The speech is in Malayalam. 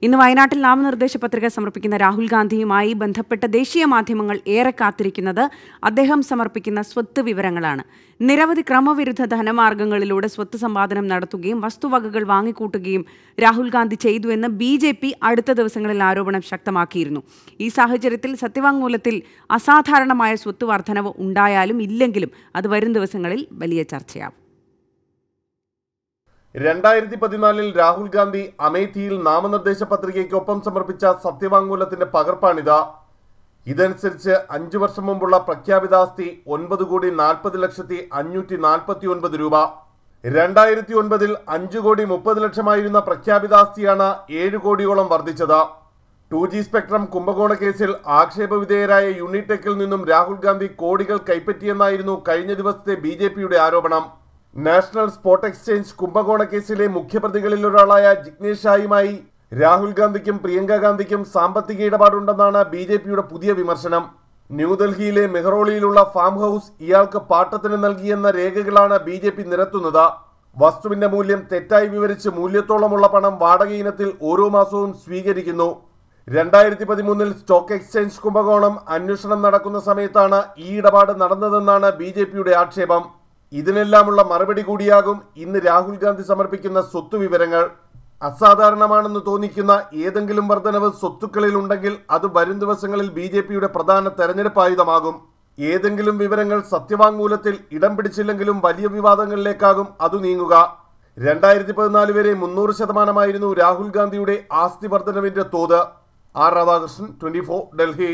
ഇന്ന് വയനാട്ടിൽ നാമനിർദ്ദേശ പത്രിക സമർപ്പിക്കുന്ന രാഹുൽ ഗാന്ധിയുമായി ബന്ധപ്പെട്ട ദേശീയ മാധ്യമങ്ങൾ ഏറെ കാത്തിരിക്കുന്നത് അദ്ദേഹം സമർപ്പിക്കുന്ന സ്വത്ത് വിവരങ്ങളാണ്. നിരവധി ക്രമവിരുദ്ധ ധനമാർഗങ്ങളിലൂടെ സ്വത്ത് സമ്പാദനം നടത്തുകയും വസ്തുവകകൾ വാങ്ങിക്കൂട്ടുകയും രാഹുൽ ഗാന്ധി ചെയ്തുവെന്ന് BJP അടുത്ത ദിവസങ്ങളിൽ ആരോപണം ശക്തമാക്കിയിരുന്നു. ഈ സാഹചര്യത്തിൽ സത്യവാങ്മൂലത്തിൽ അസാധാരണമായ സ്വത്ത് വർധനവ് ഉണ്ടായാലും ഇല്ലെങ്കിലും അത് വരും ദിവസങ്ങളിൽ വലിയ ചർച്ചയാവും. 2014 രാഹുൽ ഗാന്ധി അമേഠിയിൽ നാമനിർദ്ദേശ പത്രികയ്ക്കൊപ്പം സമർപ്പിച്ച സത്യവാങ്മൂലത്തിന്റെ പകർപ്പാണിത്. ഇതനുസരിച്ച് 5 വർഷം മുമ്പുള്ള പ്രഖ്യാപിത ആസ്തി 9,40,549 രൂപ. 2009 5,30,00,000 പ്രഖ്യാപിത ആസ്തിയാണ് 7 കോടിയോളം വർദ്ധിച്ചത്. 2G സ്പെക്ട്രം കുംഭകോണ കേസിൽ ആക്ഷേപവിധേയരായ യൂണിടെക്കിൽ നിന്നും രാഹുൽ ഗാന്ധി കോടികൾ കൈപ്പറ്റിയെന്നായിരുന്നു കഴിഞ്ഞ ദിവസത്തെ BJPയുടെ ആരോപണം. നാഷണൽ സ്പോട്ട് എക്സ്ചേഞ്ച് കുംഭകോണ കേസിലെ മുഖ്യപ്രതികളിൽ ഒരാളായ ജിഗ്നേഷ് ഷായുമായി രാഹുൽ ഗാന്ധിക്കും പ്രിയങ്ക ഗാന്ധിക്കും സാമ്പത്തിക ഇടപാടുണ്ടെന്നാണ് BJPയുടെ പുതിയ വിമർശനം. ന്യൂഡൽഹിയിലെ മെഹ്റോളിയിലുള്ള ഫാം ഹൗസ് ഇയാൾക്ക് പാട്ടത്തിന് നൽകിയെന്ന രേഖകളാണ് BJP നിരത്തുന്നത്. വസ്തുവിന്റെ മൂല്യം തെറ്റായി വിവരിച്ച് മൂല്യത്തോളമുള്ള പണം വാടക ഇനത്തിൽ ഓരോ മാസവും സ്വീകരിക്കുന്നു. 2013 സ്റ്റോക്ക് എക്സ്ചേഞ്ച് കുംഭകോണം അന്വേഷണം നടക്കുന്ന സമയത്താണ് ഈ ഇടപാട് നടന്നതെന്നാണ് BJPയുടെ ആക്ഷേപം. ഇതിനെല്ലാമുള്ള മറുപടി കൂടിയാകും ഇന്ന് രാഹുൽ ഗാന്ധി സമർപ്പിക്കുന്ന സ്വത്ത് വിവരങ്ങൾ. അസാധാരണമാണെന്ന് തോന്നിക്കുന്ന ഏതെങ്കിലും വർധനവ് സ്വത്തുക്കളിൽ ഉണ്ടെങ്കിൽ അത് വരും ദിവസങ്ങളിൽ BJPയുടെ പ്രധാന തെരഞ്ഞെടുപ്പ് ആയുധമാകും. ഏതെങ്കിലും വിവരങ്ങൾ സത്യവാങ്മൂലത്തിൽ ഇടം പിടിച്ചില്ലെങ്കിലും വലിയ വിവാദങ്ങളിലേക്കാകും അത് നീങ്ങുക. 2014 വരെ 300% രാഹുൽ ഗാന്ധിയുടെ ആസ്തി വർധനവിന്റെ തോത്. ആർ രാധാകൃഷ്ണൻ, 24, ഡൽഹി.